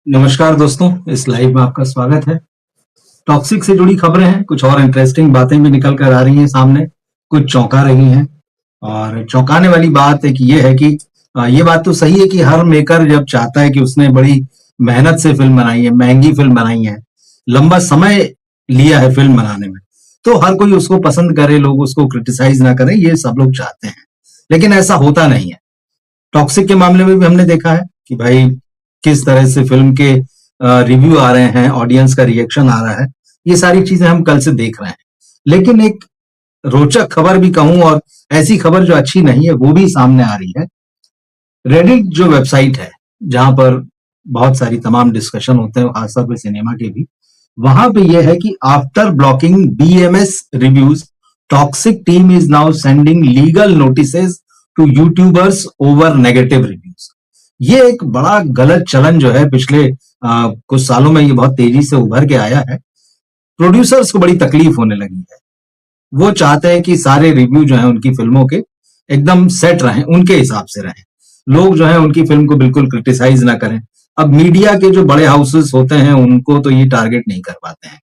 नमस्कार दोस्तों, इस लाइव में आपका स्वागत है। टॉक्सिक से जुड़ी खबरें हैं, कुछ और इंटरेस्टिंग बातें भी निकल कर आ रही हैं सामने, कुछ चौंका रही हैं। और चौंकाने वाली बात एक ये है कि ये बात तो सही है कि हर मेकर जब चाहता है कि उसने बड़ी मेहनत से फिल्म बनाई है, महंगी फिल्म बनाई है, लंबा समय लिया है फिल्म बनाने में, तो हर कोई उसको पसंद करे, लोग उसको क्रिटिसाइज ना करें, ये सब लोग चाहते हैं। लेकिन ऐसा होता नहीं है। टॉक्सिक के मामले में भी हमने देखा है कि भाई किस तरह से फिल्म के रिव्यू आ रहे हैं, ऑडियंस का रिएक्शन आ रहा है, ये सारी चीजें हम कल से देख रहे हैं। लेकिन एक रोचक खबर भी कहूं और ऐसी खबर जो अच्छी नहीं है वो भी सामने आ रही है। रेडिट जो वेबसाइट है जहां पर बहुत सारी तमाम डिस्कशन होते हैं, खासतौर पर सिनेमा के भी, वहां पे यह है कि after blocking BMS reviews, Toxic team is now sending legal notices to YouTubers over negative reviews. ये एक बड़ा गलत चलन जो है पिछले कुछ सालों में ये बहुत तेजी से उभर के आया है। प्रोड्यूसर्स को बड़ी तकलीफ होने लगी है। वो चाहते हैं कि सारे रिव्यू जो है उनकी फिल्मों के एकदम सेट रहें, उनके हिसाब से रहें, लोग जो है उनकी फिल्म को बिल्कुल क्रिटिसाइज ना करें। अब मीडिया के जो बड़े हाउसेस होते हैं उनको तो ये टारगेट नहीं कर पाते हैं,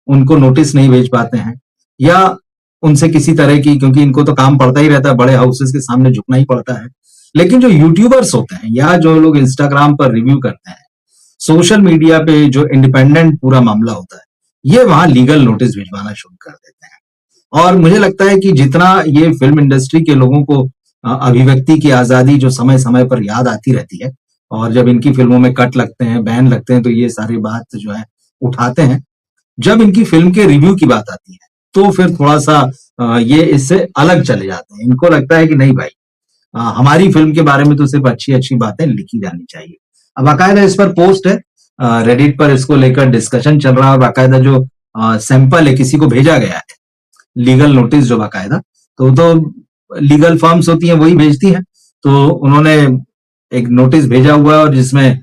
उनको नोटिस नहीं भेज पाते हैं, या उनसे किसी तरह की, क्योंकि इनको तो काम पड़ता ही रहता है, बड़े हाउसेस के सामने झुकना ही पड़ता है। लेकिन जो यूट्यूबर्स होते हैं या जो लोग इंस्टाग्राम पर रिव्यू करते हैं, सोशल मीडिया पे जो इंडिपेंडेंट पूरा मामला होता है, ये वहां लीगल नोटिस भिजवाना शुरू कर देते हैं। और मुझे लगता है कि जितना ये फिल्म इंडस्ट्री के लोगों को अभिव्यक्ति की आजादी जो समय समय पर याद आती रहती है, और जब इनकी फिल्मों में कट लगते हैं, बैन लगते हैं, तो ये सारी बात जो है उठाते हैं। जब इनकी फिल्म के रिव्यू की बात आती है तो फिर थोड़ा सा ये इससे अलग चले जाते हैं। इनको लगता है कि नहीं भाई, हमारी फिल्म के बारे में तो सिर्फ अच्छी अच्छी बातें लिखी जानी चाहिए। अब बाकायदा इस पर पोस्ट है, रेडिट पर इसको लेकर डिस्कशन चल रहा है, और बाकायदा जो सैंपल है किसी को भेजा गया है, लीगल नोटिस जो बाकायदा, तो लीगल फर्म्स होती हैं वही भेजती हैं। तो उन्होंने एक नोटिस भेजा हुआ है और जिसमें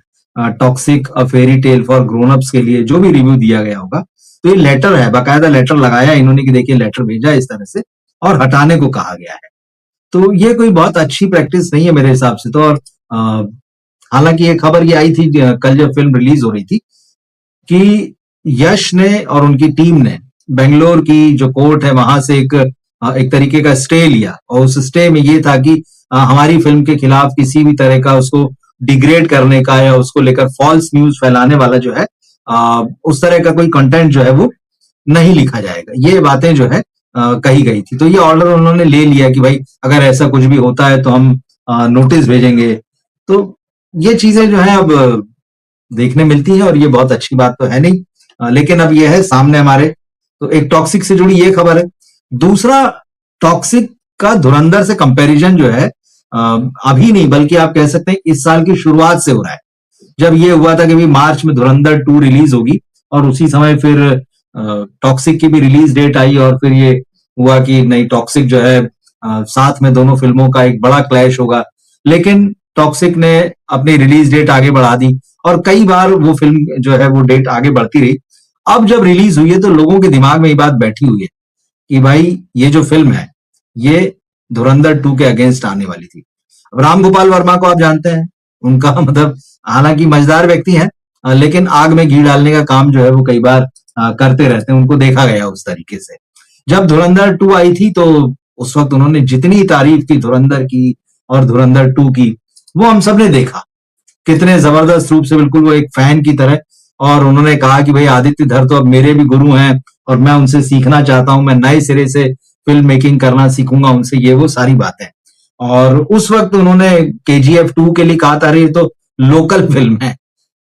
toxic a fairy tale for grown ups के लिए जो भी रिव्यू दिया गया होगा, तो ये लेटर है, बाकायदा लेटर लगाया इन्होंने कि देखिए लेटर भेजा इस तरह से और हटाने को कहा गया है। तो ये कोई बहुत अच्छी प्रैक्टिस नहीं है मेरे हिसाब से तो। और हालांकि ये खबर ये आई थी कल जब फिल्म रिलीज हो रही थी कि यश ने और उनकी टीम ने बेंगलोर की जो कोर्ट है वहां से एक तरीके का स्टे लिया, और उस स्टे में ये था कि हमारी फिल्म के खिलाफ किसी भी तरह का उसको डिग्रेड करने का या उसको लेकर फॉल्स न्यूज फैलाने वाला जो है उस तरह का कोई कंटेंट जो है वो नहीं लिखा जाएगा, ये बातें जो है कही गई थी। तो ये ऑर्डर उन्होंने ले लिया कि भाई अगर ऐसा कुछ भी होता है तो हम नोटिस भेजेंगे। तो ये चीजें जो है अब देखने मिलती है और ये बहुत अच्छी बात तो है नहीं। लेकिन अब ये है सामने हमारे, तो एक टॉक्सिक से जुड़ी ये खबर है। दूसरा, टॉक्सिक का धुरंधर से कंपैरिजन जो है अभी नहीं बल्कि आप कह सकते हैं इस साल की शुरुआत से हो रहा है। जब ये हुआ था कि भाई मार्च में धुरंधर 2 रिलीज होगी, और उसी समय फिर टॉक्सिक की भी रिलीज डेट आई, और फिर ये हुआ कि नहीं, टॉक्सिक जो है साथ में दोनों फिल्मों का एक बड़ा क्लैश होगा। लेकिन टॉक्सिक ने अपनी रिलीज डेट आगे बढ़ा दी और कई बार वो फिल्म जो है वो डेट आगे बढ़ती रही। अब जब रिलीज हुई है तो लोगों के दिमाग में ये बात बैठी हुई है कि भाई ये जो फिल्म है ये धुरंधर 2 के अगेंस्ट आने वाली थी। अब राम गोपाल वर्मा को आप जानते हैं, उनका मतलब हालांकि मजेदार व्यक्ति है, लेकिन आग में घी डालने का काम जो है वो कई बार करते रहते हैं, उनको देखा गया उस तरीके से। जब धुरंधर 2 आई थी तो उस वक्त उन्होंने जितनी तारीफ की धुरंधर की और धुरंधर 2 की, वो हम सब ने देखा कितने जबरदस्त रूप से, बिल्कुल वो एक फैन की तरह। और उन्होंने कहा कि भाई आदित्य धर तो अब मेरे भी गुरु हैं और मैं उनसे सीखना चाहता हूं, मैं नए सिरे से फिल्म मेकिंग करना सीखूंगा उनसे, ये वो सारी बातें। और उस वक्त उन्होंने केजीएफ 2 के लिए कहा था, अरे तो लोकल फिल्म है,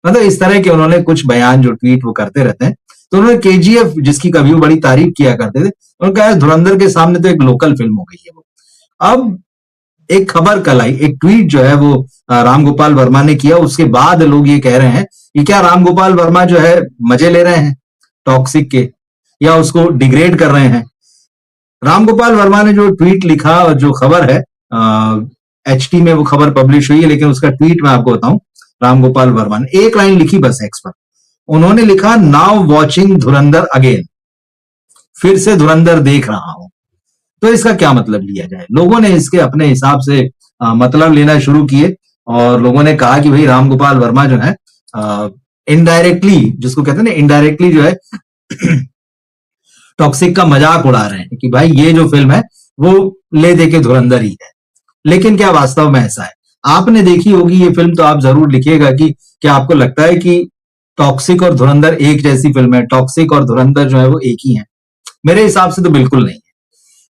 मतलब इस तरह के उन्होंने कुछ बयान जो ट्वीट वो करते रहते हैं। तो उन्होंने केजीएफ, जिसकी कभी वो बड़ी तारीफ किया करते थे, उन्होंने कहा धुरंधर के सामने तो एक लोकल फिल्म हो गई है वो। अब एक खबर कल आई, एक ट्वीट जो है वो राम गोपाल वर्मा ने किया, उसके बाद लोग ये कह रहे हैं कि क्या राम गोपाल वर्मा जो है मजे ले रहे हैं टॉक्सिक के, या उसको डिग्रेड कर रहे हैं। राम गोपाल वर्मा ने जो ट्वीट लिखा और जो खबर है, एचटी में वो खबर पब्लिश हुई है, लेकिन उसका ट्वीट मैं आपको बताऊं, राम गोपाल वर्मा ने एक लाइन लिखी बस एक्स पर, उन्होंने लिखा नाउ वॉचिंग धुरंधर अगेन, फिर से धुरंधर देख रहा हूं। तो इसका क्या मतलब लिया जाए? लोगों ने इसके अपने हिसाब से मतलब लेना शुरू किए, और लोगों ने कहा कि भाई राम गोपाल वर्मा जो है इनडायरेक्टली, जिसको कहते हैं ना इनडायरेक्टली जो है टॉक्सिक का मजाक उड़ा रहे हैं कि भाई ये जो फिल्म है वो ले दे के धुरंधर ही है। लेकिन क्या वास्तव में ऐसा है? आपने देखी होगी ये फिल्म, तो आप जरूर लिखिएगा कि क्या आपको लगता है कि टॉक्सिक और धुरंधर एक जैसी फिल्म है? टॉक्सिक और धुरंधर जो है वो एक ही है? मेरे हिसाब से तो बिल्कुल नहीं है।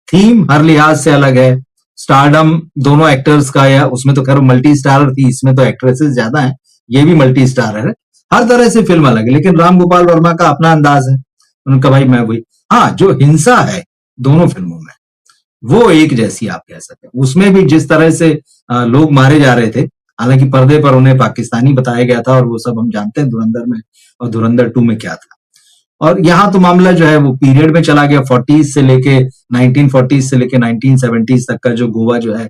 थीम हर लिहाज से अलग है, स्टारडम दोनों एक्टर्स का, या उसमें तो खैर मल्टी स्टारर थी, इसमें तो एक्ट्रेसेस ज्यादा हैं, ये भी मल्टी स्टारर है। हर तरह से फिल्म अलग है, लेकिन राम गोपाल वर्मा का अपना अंदाज है, उनका भाई मैं वही। हाँ, जो हिंसा है दोनों फिल्मों में वो एक जैसी आप कह सकते हैं। उसमें भी जिस तरह से लोग मारे जा रहे थे, हालांकि पर्दे पर उन्हें पाकिस्तानी बताया गया था, और वो सब हम जानते हैं धुरंधर में और धुरंधर 2 में क्या था। और यहाँ तो मामला जो है वो पीरियड में चला गया, 40s से लेके 1940s से लेके 1970s तक का जो गोवा जो है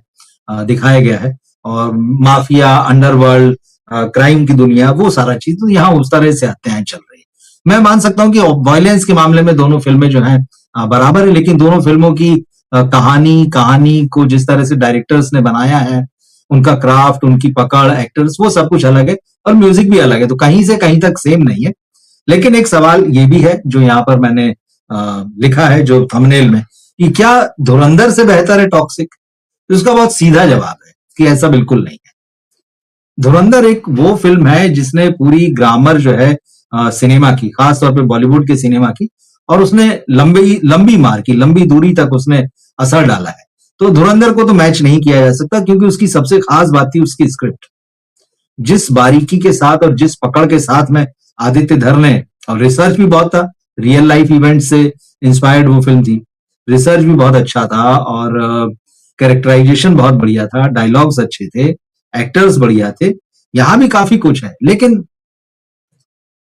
दिखाया गया है, और माफिया, अंडरवर्ल्ड, क्राइम की दुनिया, वो सारा चीज तो यहाँ उस तरह से हत्याएं चल रही है। मैं मान सकता हूँ कि वायलेंस के मामले में दोनों फिल्में जो हैं बराबर है, लेकिन दोनों फिल्मों की कहानी को जिस तरह से डायरेक्टर्स ने बनाया है, उनका क्राफ्ट, उनकी पकड़, एक्टर्स, वो सब कुछ अलग है, और म्यूजिक भी अलग है, तो कहीं से कहीं तक सेम नहीं है। लेकिन एक सवाल ये भी है जो यहाँ पर मैंने लिखा है जो थंबनेल में, कि क्या धुरंधर से बेहतर है टॉक्सिक? तो इसका बहुत सीधा जवाब है कि ऐसा बिल्कुल नहीं है। धुरंधर एक वो फिल्म है जिसने पूरी ग्रामर जो है सिनेमा की, खासतौर पे बॉलीवुड के सिनेमा की, और उसने लंबी लंबी मार की, लंबी दूरी तक उसने असर डाला है। तो धुरंधर को तो मैच नहीं किया जा सकता, क्योंकि उसकी सबसे खास बात थी उसकी स्क्रिप्ट। जिस बारीकी के साथ और जिस पकड़ के साथ में आदित्य धर ने, और रिसर्च भी बहुत था, रियल लाइफ इवेंट से इंस्पायर्ड वो फिल्म थी, रिसर्च भी बहुत अच्छा था, और कैरेक्टराइजेशन बहुत बढ़िया था, डायलॉग्स अच्छे थे, एक्टर्स बढ़िया थे, यहां भी काफी कुछ है। लेकिन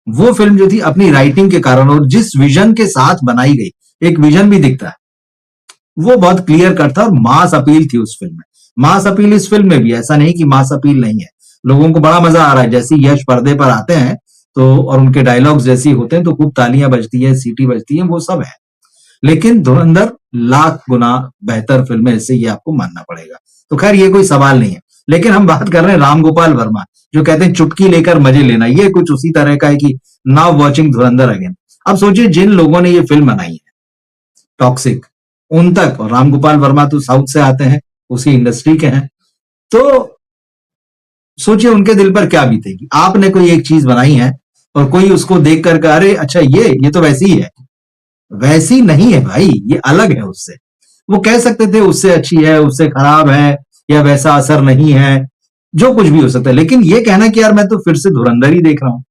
वो फिल्म जो थी अपनी राइटिंग के कारण, और जिस विजन के साथ बनाई गई, एक विजन भी दिखता है, वो बहुत क्लियर कट था, और मास अपील थी उस फिल्म में। मास अपील इस फिल्म में भी, ऐसा नहीं कि मास अपील नहीं है। लोगों को बड़ा मजा आ रहा है, जैसे यश पर्दे पर आते हैं तो, और उनके डायलॉग्स जैसी होते हैं तो खूब तालियां बजती है, सीटी बजती है, वो सब है। लेकिन धुरंधर लाख गुना बेहतर फिल्म है, इससे ये आपको मानना पड़ेगा। तो खैर ये कोई सवाल नहीं है। लेकिन हम बात कर रहे हैं राम गोपाल वर्मा, जो कहते हैं चुटकी लेकर मजे लेना, ये कुछ उसी तरह का है कि नाउ वॉचिंग धुरंधर अगेन। अब सोचिए जिन लोगों ने ये फिल्म बनाई है टॉक्सिक, उन तक, और राम गोपाल वर्मा तो साउथ से आते हैं, उसी इंडस्ट्री के हैं, तो सोचिए उनके दिल पर क्या बीतेगी। आपने कोई एक चीज बनाई है और कोई उसको देख कर अरे अच्छा ये तो वैसी ही है। वैसी नहीं है भाई, ये अलग है उससे। वो कह सकते थे उससे अच्छी है, उससे खराब है, या वैसा असर नहीं है, जो कुछ भी हो सकता है, लेकिन ये कहना कि यार मैं तो फिर से धुरंधर ही देख रहा हूं।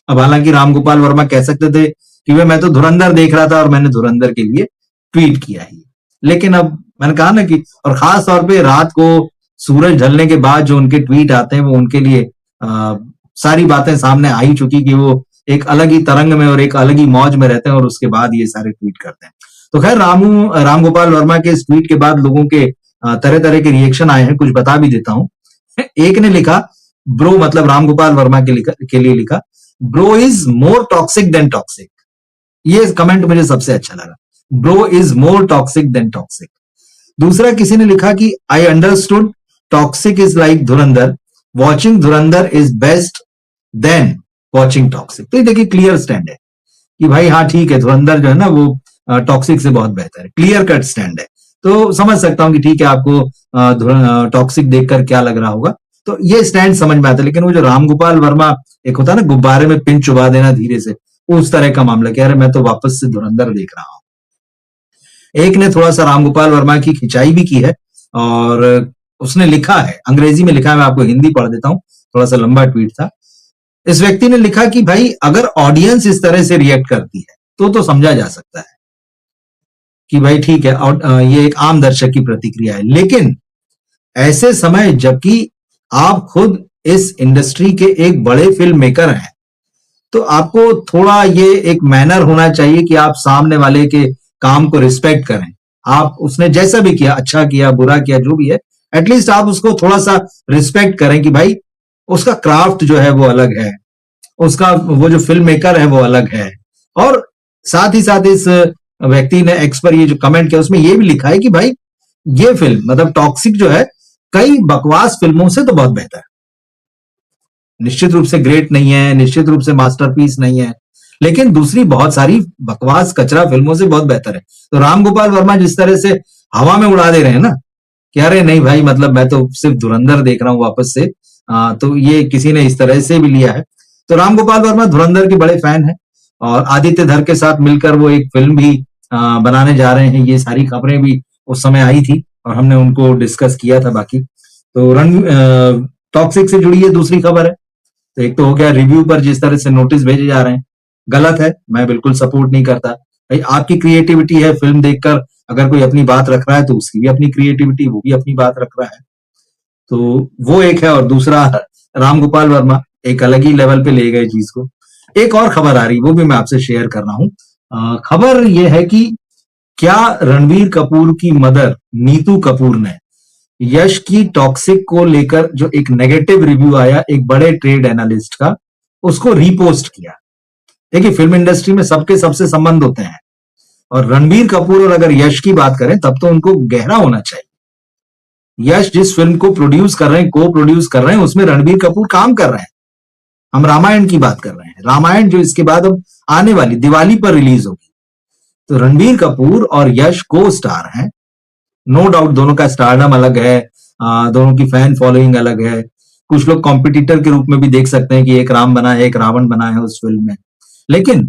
अब हालांकि राम गोपाल वर्मा कह सकते थे कि मैं तो धुरंधर देख रहा था और मैंने धुरंधर के लिए ट्वीट किया ही, लेकिन अब मैंने कहा ना कि, और खास तौर पे रात को सूरज ढलने के बाद जो उनके ट्वीट आते हैं, वो उनके लिए सारी बातें सामने आ ही चुकी कि वो एक अलग ही तरंग में और एक अलग ही मौज में रहते हैं, और उसके बाद ये सारे ट्वीट करते हैं। तो खैर राम गोपाल वर्मा के इस ट्वीट के बाद लोगों के तरह तरह के रिएक्शन आए हैं, कुछ बता भी देता हूं। एक ने लिखा, ब्रो, मतलब राम गोपाल वर्मा के लिए लिखा, bro is more Toxic than Toxic. ये कमेंट मुझे सबसे अच्छा लगा, bro is more Toxic than Toxic. दूसरा किसी ने लिखा कि I understood Toxic is like Dhurandhar, watching Dhurandhar is best than watching Toxic. तो ये देखिए क्लियर स्टैंड है कि भाई हाँ ठीक है, धुरंधर जो है ना वो टॉक्सिक से बहुत बेहतर है, क्लियर कट स्टैंड है। तो समझ सकता हूं कि ठीक है, आपको टॉक्सिक देखकर क्या लग रहा होगा, तो ये स्टैंड समझ में आता है। लेकिन वो जो राम गोपाल वर्मा, एक होता है ना गुब्बारे में पिन चुबा देना धीरे से, उस तरह का मामला, कह रहे मैं तो वापस से धुरंधर देख रहा हूं। एक ने थोड़ा सा राम गोपाल वर्मा की खिंचाई भी की है, और उसने लिखा है, अंग्रेजी में लिखा है, मैं आपको हिंदी पढ़ देता हूं, थोड़ा सा लंबा ट्वीट था। इस व्यक्ति ने लिखा कि भाई अगर ऑडियंस इस तरह से रिएक्ट करती है तो समझा जा सकता है कि भाई ठीक है, और ये एक आम दर्शक की प्रतिक्रिया है। लेकिन ऐसे समय जबकि आप खुद इस इंडस्ट्री के एक बड़े फिल्म मेकर हैं, तो आपको थोड़ा ये एक मैनर होना चाहिए कि आप सामने वाले के काम को रिस्पेक्ट करें। आप, उसने जैसा भी किया, अच्छा किया, बुरा किया, जो भी है, एटलीस्ट आप उसको थोड़ा सा रिस्पेक्ट करें कि भाई उसका क्राफ्ट जो है वो अलग है, उसका वो जो फिल्म मेकर है वो अलग है। और साथ ही साथ इस व्यक्ति ने एक्स पर ये जो कमेंट किया, उसमें ये भी लिखा है कि भाई ये फिल्म, मतलब टॉक्सिक जो है, कई बकवास फिल्मों से तो बहुत बेहतर है। निश्चित रूप से ग्रेट नहीं है, निश्चित रूप से मास्टरपीस नहीं है, लेकिन दूसरी बहुत सारी बकवास कचरा फिल्मों से बहुत बेहतर है। तो राम गोपाल वर्मा जिस तरह से हवा में उड़ा दे रहे हैं ना कि अरे नहीं भाई, मतलब मैं तो सिर्फ धुरंधर देख रहा हूं वापस से, तो ये किसी ने इस तरह से भी लिया है। तो राम गोपाल वर्मा धुरंधर के बड़े फैन है और आदित्य धर के साथ मिलकर वो एक फिल्म भी बनाने जा रहे हैं। ये सारी खबरें भी उस समय आई थी और हमने उनको डिस्कस किया था। बाकी तो टॉक्सिक से जुड़ी ये दूसरी खबर है। तो एक तो हो गया रिव्यू पर जिस तरह से नोटिस भेजे जा रहे हैं, गलत है, मैं बिल्कुल सपोर्ट नहीं करता। भाई आपकी क्रिएटिविटी है, फिल्म देखकर अगर कोई अपनी बात रख रहा है तो उसकी भी अपनी क्रिएटिविटी, वो भी अपनी बात रख रहा है। तो वो एक है। और दूसरा, राम गोपाल वर्मा एक अलग ही लेवल पे ले गए चीज को। एक और खबर आ रही, वो भी मैं आपसे शेयर कर रहा हूं। खबर ये है कि क्या रणबीर कपूर की मदर नीतू कपूर ने यश की टॉक्सिक को लेकर जो एक नेगेटिव रिव्यू आया एक बड़े ट्रेड एनालिस्ट का, उसको रीपोस्ट किया। देखिए, फिल्म इंडस्ट्री में सबके सबसे संबंध होते हैं और रणबीर कपूर और अगर यश की बात करें तब तो उनको गहरा होना चाहिए। यश जिस फिल्म को प्रोड्यूस कर रहे हैं, को प्रोड्यूस कर रहे हैं, उसमें रणबीर कपूर काम कर रहे हैं। हम रामायण की बात कर रहे हैं, रामायण जो इसके बाद अब आने वाली दिवाली पर रिलीज होगी। तो रणबीर कपूर और यश को स्टार हैं, नो डाउट। दोनों का स्टारडम अलग है, दोनों की फैन फॉलोइंग अलग है। कुछ लोग कॉम्पिटिटर के रूप में भी देख सकते हैं कि एक राम बना है, एक रावण बना है उस फिल्म में, लेकिन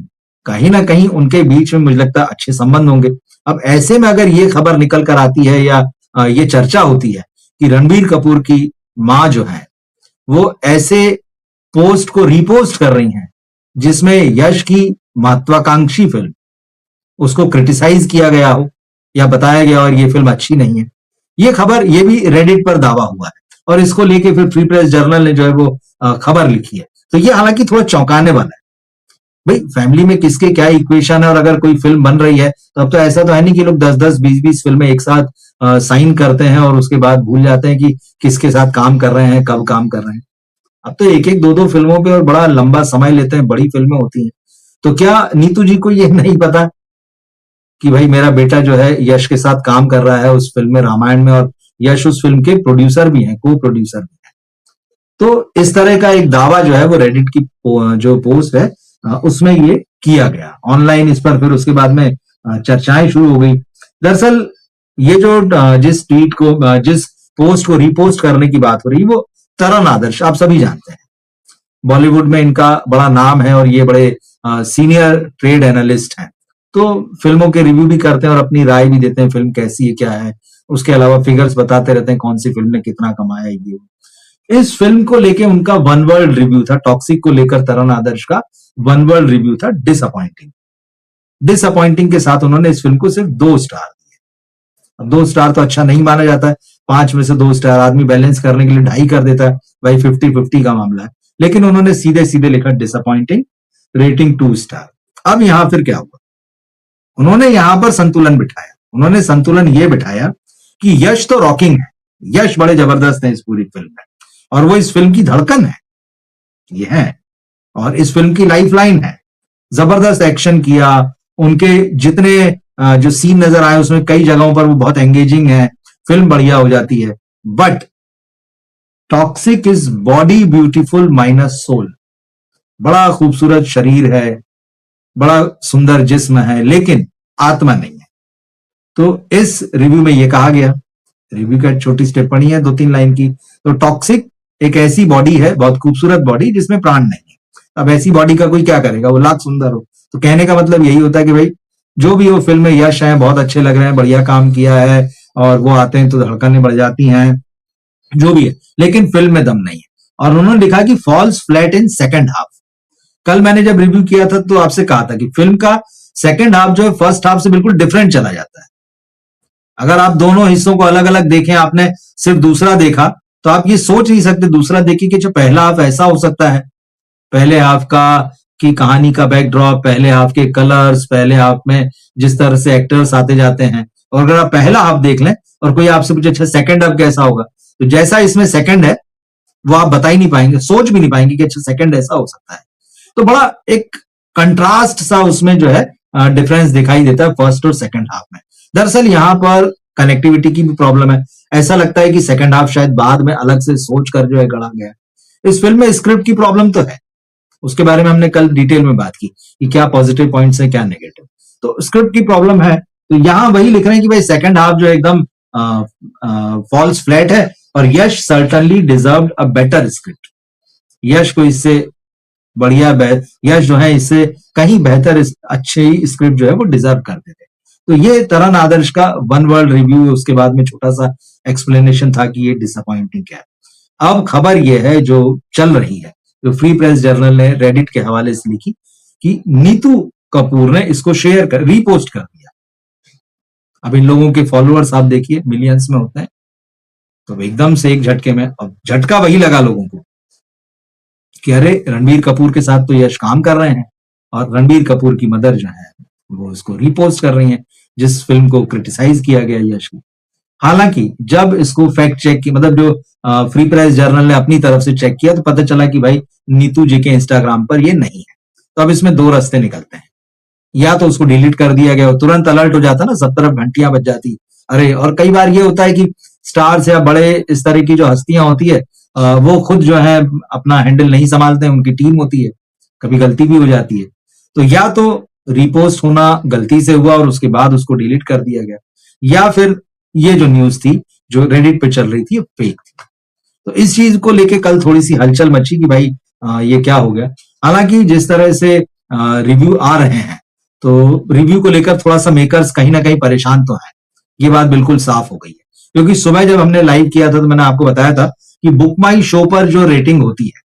कहीं ना कहीं उनके बीच में मुझे लगता है अच्छे संबंध होंगे। अब ऐसे में अगर ये खबर निकल कर आती है या ये चर्चा होती है कि रणबीर कपूर की मां जो है वो ऐसे पोस्ट को रीपोस्ट कर रही हैं जिसमें यश की महत्वाकांक्षी फिल्म उसको क्रिटिसाइज किया गया हो या बताया गया और ये फिल्म अच्छी नहीं है, ये खबर, ये भी रेडिट पर दावा हुआ है और इसको लेके फिर फ्री प्रेस जर्नल ने जो है वो खबर लिखी है। तो ये हालांकि थोड़ा चौंकाने वाला है। भाई फैमिली में किसके क्या इक्वेशन है, और अगर कोई फिल्म बन रही है तो अब तो ऐसा तो है नहीं कि लोग 10-10, 20-20 फिल्में एक साथ साइन करते हैं और उसके बाद भूल जाते हैं कि किसके साथ काम कर रहे हैं, कब काम कर रहे हैं। अब तो एक एक दो दो फिल्मों पे और बड़ा लंबा समय लेते हैं, बड़ी फिल्में होती हैं। तो क्या नीतू जी को ये नहीं पता कि भाई मेरा बेटा जो है यश के साथ काम कर रहा है उस फिल्म में, रामायण में, और यश उस फिल्म के प्रोड्यूसर भी हैं, को प्रोड्यूसर भी हैं। तो इस तरह का एक दावा जो है वो रेडिट की जो पोस्ट है उसमें ये किया गया ऑनलाइन। इस पर फिर उसके बाद में चर्चाएं शुरू हो गई। दरअसल ये जो जिस ट्वीट को, जिस पोस्ट को रीपोस्ट करने की बात हो रही है वो तरण आदर्श, आप सभी जानते हैं, बॉलीवुड में इनका बड़ा नाम है और ये बड़े सीनियर ट्रेड एनालिस्ट हैं। तो फिल्मों के रिव्यू भी करते हैं और अपनी राय भी देते हैं, फिल्म कैसी है, क्या है। उसके अलावा फिगर्स बताते रहते हैं कौन सी फिल्म ने कितना कमाया, ये। इस फिल्म को लेके उनका वन वर्ड रिव्यू था, टॉक्सिक को लेकर तरण आदर्श का वन वर्ड रिव्यू था, डिसअपॉइंटिंग। डिसअपॉइंटिंग के साथ उन्होंने इस फिल्म को सिर्फ 2 स्टार दिए। अब 2 स्टार तो अच्छा नहीं माना जाता है, 5 में से 2 स्टार आदमी बैलेंस करने के लिए 2.5 कर देता है, भाई 50-50 का मामला है। लेकिन उन्होंने सीधे सीधे लिखा डिसअपॉइंटिंग, रेटिंग 2 स्टार। अब यहां फिर क्या हुआ, उन्होंने यहां पर संतुलन बिठाया। उन्होंने संतुलन ये बिठाया कि यश तो रॉकिंग है, यश बड़े जबरदस्त है इस पूरी फिल्म में और वो इस फिल्म की धड़कन है, ये है, और इस फिल्म की लाइफ लाइन है। जबरदस्त एक्शन किया, उनके जितने जो सीन नजर आए उसमें कई जगहों पर वो बहुत एंगेजिंग है, फिल्म बढ़िया हो जाती है। But Toxic is body beautiful minus soul. बड़ा खूबसूरत शरीर है, बड़ा सुंदर जिस्म है, लेकिन आत्मा नहीं है। तो इस रिव्यू में यह कहा गया, रिव्यू का छोटी सी टिप्पणी है 2-3 लाइन की। तो टॉक्सिक एक ऐसी बॉडी है, बहुत खूबसूरत बॉडी जिसमें प्राण नहीं है। अब ऐसी बॉडी का कोई क्या करेगा, वो लाख सुंदर हो। तो कहने का मतलब यही होता है कि भाई जो भी वो फिल्म में यश है, बहुत अच्छे लग रहे हैं, बढ़िया काम किया है, और वो आते हैं तो धड़कनें बढ़ जाती हैं, जो भी है, लेकिन फिल्म में दम नहीं है। और उन्होंने लिखा कि falls flat in second half. कल मैंने जब रिव्यू किया था तो आपसे कहा था कि फिल्म का सेकंड हाफ जो है फर्स्ट हाफ से बिल्कुल डिफरेंट चला जाता है। अगर आप दोनों हिस्सों को अलग अलग देखें, आपने सिर्फ दूसरा देखा तो आप ये सोच नहीं सकते दूसरा देखिए कि जो पहला हाफ ऐसा हो सकता है। पहले हाफ का की कहानी का बैकड्रॉप, पहले हाफ के कलर्स, पहले हाफ में जिस तरह से एक्टर्स आते जाते हैं, और अगर आप पहला हाफ देख लें और कोई आपसे पूछे अच्छा सेकंड हाफ कैसा होगा, तो जैसा इसमें सेकंड है वो आप बता ही नहीं पाएंगे, सोच भी नहीं पाएंगे कि अच्छा सेकंड ऐसा हो सकता है। तो बड़ा एक कंट्रास्ट सा उसमें जो है डिफरेंस दिखाई देता है फर्स्ट और सेकंड हाफ में। दरअसल यहां पर कनेक्टिविटी की भी प्रॉब्लम है। ऐसा लगता है कि सेकंड हाफ शायद बाद में अलग से सोच कर जो है गढ़ा गया, इस फिल्म में स्क्रिप्ट की प्रॉब्लम तो है, उसके बारे में हमने कल डिटेल में बात की कि क्या पॉजिटिव पॉइंट्स हैं क्या नेगेटिव। तो स्क्रिप्ट की प्रॉब्लम है, तो यहां वही लिख रहे हैं कि भाई सेकंड हाफ जो एकदम फॉल्स फ्लैट है और Yash certainly deserved a better script. Yash को इससे बढ़िया यश जो है इससे कहीं बेहतर अच्छे स्क्रिप्ट जो है वो डिजर्व करते थे। तो ये तरन आदर्श का वन वर्ड रिव्यू, उसके बाद में छोटा सा एक्सप्लेनेशन था कि ये डिसअपॉइंटिंग क्या है। अब खबर ये है जो चल रही है, जो फ्री प्रेस जर्नल ने रेडिट के हवाले से लिखी कि नीतू कपूर ने इसको रीपोस्ट कर दिया। अब इन लोगों के फॉलोअर्स आप देखिए मिलियंस में होते हैं, तो एकदम से एक झटके में, अब झटका वही लगा लोगों को कि अरे रणबीर कपूर के साथ तो यश काम कर रहे हैं और रणबीर कपूर की मदर जो है वो इसको रीपोस्ट कर रही हैं, जिस फिल्म को क्रिटिसाइज किया गया यश को। हालांकि जब इसको फैक्ट चेक की, मतलब जो फ्री प्रेस जर्नल ने अपनी तरफ से चेक किया, तो पता चला कि भाई नीतू जी के इंस्टाग्राम पर ये नहीं है। तो अब इसमें दो रास्ते निकलते हैं, या तो उसको डिलीट कर दिया गया, तुरंत अलर्ट हो जाता ना, सब तरफ घंटियां बज जाती अरे। और कई बार ये होता है कि स्टार्स या बड़े इस तरह की जो हस्तियां होती है वो खुद जो है अपना हैंडल नहीं संभालते हैं, उनकी टीम होती है, कभी गलती भी हो जाती है। तो या तो रिपोस्ट होना गलती से हुआ और उसके बाद उसको डिलीट कर दिया गया, या फिर ये जो न्यूज थी जो रेडिट पे चल रही थी फेक थी। तो इस चीज को लेके कल थोड़ी सी हलचल मची कि भाई ये क्या हो गया। हालांकि जिस तरह से रिव्यू आ रहे हैं, तो रिव्यू को लेकर थोड़ा सा मेकर्स कहीं ना कहीं परेशान तो है, ये बात बिल्कुल साफ हो गई है। क्योंकि सुबह जब हमने लाइव किया था तो मैंने आपको बताया था कि बुक माई शो पर जो रेटिंग होती है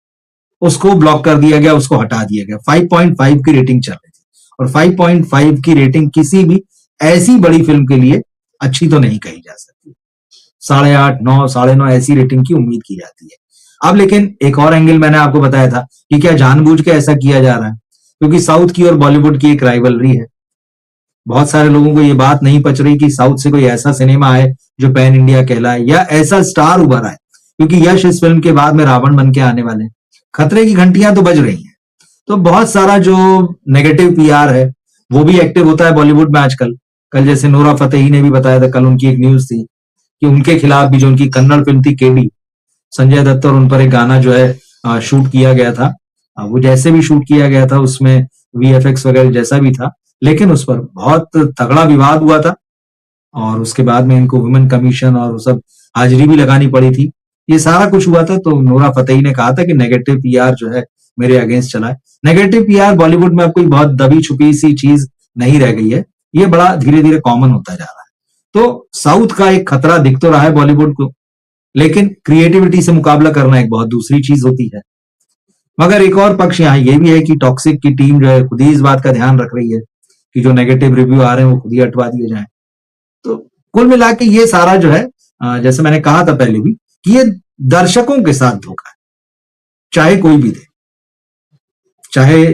उसको ब्लॉक कर दिया गया, उसको हटा दिया गया। 5.5 की रेटिंग चल रही थी, और 5.5 की रेटिंग किसी भी ऐसी बड़ी फिल्म के लिए अच्छी तो नहीं कही जा सकती। 8.5, 9, 9.5 ऐसी रेटिंग की उम्मीद की जाती है। अब लेकिन एक और एंगल मैंने आपको बताया था कि क्या जानबूझ के ऐसा किया जा रहा है, क्योंकि साउथ की और बॉलीवुड की एक राइवलरी है। बहुत सारे लोगों को ये बात नहीं पच रही कि साउथ से कोई ऐसा सिनेमा आए जो पैन इंडिया कहलाए, या ऐसा स्टार उभर आए, क्योंकि यश इस फिल्म के बाद में रावण बन के आने वाले हैं। खतरे की घंटियां तो बज रही हैं। तो बहुत सारा जो नेगेटिव पीआर है वो भी एक्टिव होता है बॉलीवुड में आजकल। कल जैसे नोरा फतेही ने भी बताया था, कल उनकी एक न्यूज थी कि उनके खिलाफ भी, जो उनकी कन्नड़ फिल्म थी केडी, संजय दत्त और उन पर एक गाना जो है शूट किया गया था। वो जैसे भी शूट किया गया था उसमें वीएफएक्स वगैरह जैसा भी था, लेकिन उस पर बहुत तगड़ा विवाद हुआ था और उसके बाद में इनको वुमेन कमीशन और सब हाजिरी भी लगानी पड़ी थी। ये सारा कुछ हुआ था। तो नोरा फतेही ने कहा था कि नेगेटिव पीआर जो है मेरे अगेंस्ट चला है। नेगेटिव पीआर बॉलीवुड में अब कोई बहुत दबी छुपी सी चीज नहीं रह गई है, ये बड़ा धीरे धीरे कॉमन होता जा रहा है। तो साउथ का एक खतरा दिख तो रहा है बॉलीवुड को, लेकिन क्रिएटिविटी से मुकाबला करना एक बहुत दूसरी चीज होती है। मगर एक और पक्ष यहाँ ये भी है कि टॉक्सिक की टीम जो है खुद ही इस बात का ध्यान रख रही है कि जो नेगेटिव रिव्यू आ रहे हैं वो खुद ही हटवा दिए जाएं। तो कुल मिला के ये सारा जो है, जैसे मैंने कहा था पहले भी, कि ये दर्शकों के साथ धोखा है, चाहे कोई भी दे। चाहे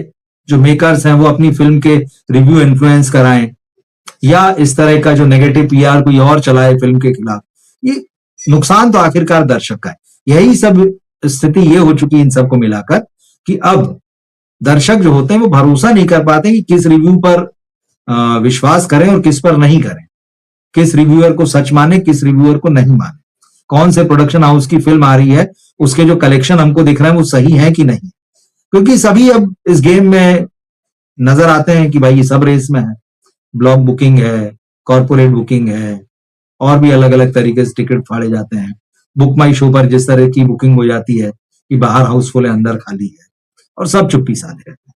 जो मेकर्स हैं वो अपनी फिल्म के रिव्यू इन्फ्लुएंस कराएं, या इस तरह का जो नेगेटिव पीआर कोई और चलाए फिल्म के खिलाफ, ये नुकसान तो आखिरकार दर्शक का है। यही सब स्थिति ये हो चुकी इन सबको मिलाकर कि अब दर्शक जो होते हैं वो भरोसा नहीं कर पाते कि किस रिव्यू पर विश्वास करें और किस पर नहीं करें, किस रिव्यूअर को सच माने, किस रिव्यूअर को नहीं माने, कौन से प्रोडक्शन हाउस की फिल्म आ रही है, उसके जो कलेक्शन हमको दिख रहे हैं वो सही है कि नहीं। क्योंकि सभी अब इस गेम में नजर आते हैं कि भाई ये सब रेस में है। ब्लॉक बुकिंग है, कॉर्पोरेट बुकिंग है, और भी अलग अलग तरीके से टिकट फाड़े जाते हैं। बुक माई शो पर जिस तरह की बुकिंग हो जाती है कि बाहर हाउसफुल है, अंदर खाली है, और सब चुप्पी साधे रहते हैं।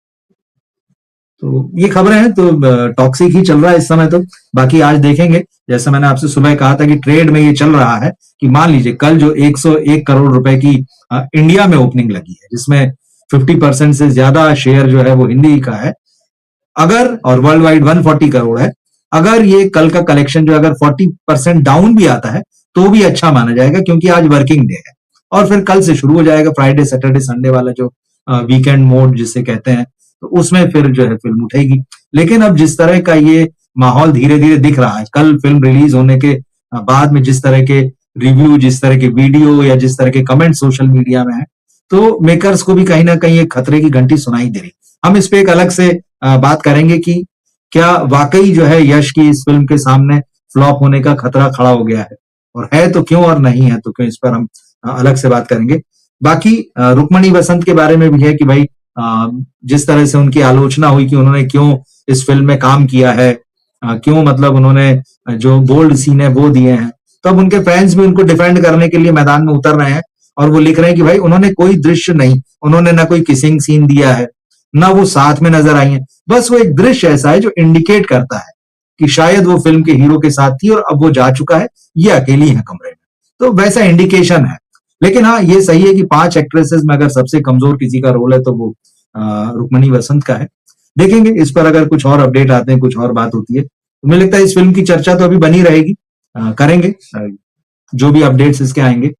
तो ये खबरें हैं, तो टॉक्सिक ही चल रहा है इस समय। तो बाकी आज देखेंगे, जैसा मैंने आपसे सुबह कहा था कि ट्रेड में ये चल रहा है कि मान लीजिए कल जो 101 करोड़ रुपए की इंडिया में ओपनिंग लगी है, जिसमें 50% से ज्यादा शेयर जो है वो हिंदी का है, अगर, और वर्ल्ड वाइड 140 करोड़ है, अगर ये कल का कलेक्शन जो अगर 40% डाउन भी आता है तो भी अच्छा माना जाएगा, क्योंकि आज वर्किंग डे है और फिर कल से शुरू हो जाएगा फ्राइडे सैटरडे संडे वाला जो वीकेंड मोड जिसे कहते हैं, तो उसमें फिर जो है फिल्म उठेगी। लेकिन अब जिस तरह का ये माहौल धीरे धीरे दिख रहा है, कल फिल्म रिलीज होने के बाद में जिस तरह के रिव्यू, जिस तरह के वीडियो या जिस तरह के कमेंट सोशल मीडिया में है, तो मेकर्स को भी कहीं ना कहीं एक खतरे की घंटी सुनाई दे रही। हम इस पे एक अलग से बात करेंगे कि क्या वाकई जो है यश की इस फिल्म के सामने फ्लॉप होने का खतरा खड़ा हो गया है, और है तो क्यों, और नहीं है तो क्यों, इस पर हम अलग से बात करेंगे। बाकी रुक्मणी वसंत के बारे में भी है कि भाई जिस तरह से उनकी आलोचना हुई कि उन्होंने क्यों इस फिल्म में काम किया है, क्यों मतलब उन्होंने जो बोल्ड सीन है वो दिए हैं, तो अब उनके फैंस भी उनको डिफेंड करने के लिए मैदान में उतर रहे हैं और वो लिख रहे हैं कि भाई उन्होंने कोई दृश्य नहीं, उन्होंने ना कोई किसिंग सीन दिया है, ना वो साथ में नजर आई है, बस वो एक दृश्य ऐसा है जो इंडिकेट करता है कि शायद वो फिल्म के हीरो के साथ थी और अब वो जा चुका है, ये अकेली है कमरे में, तो वैसा इंडिकेशन है। लेकिन हाँ, ये सही है कि 5 एक्ट्रेसेस में अगर सबसे कमजोर किसी का रोल है तो वो रुक्मणी वसंत का है। देखेंगे इस पर अगर कुछ और अपडेट आते हैं, कुछ और बात होती है, तो मुझे लगता है इस फिल्म की चर्चा तो अभी बनी रहेगी, करेंगे जो भी अपडेट्स इसके आएंगे।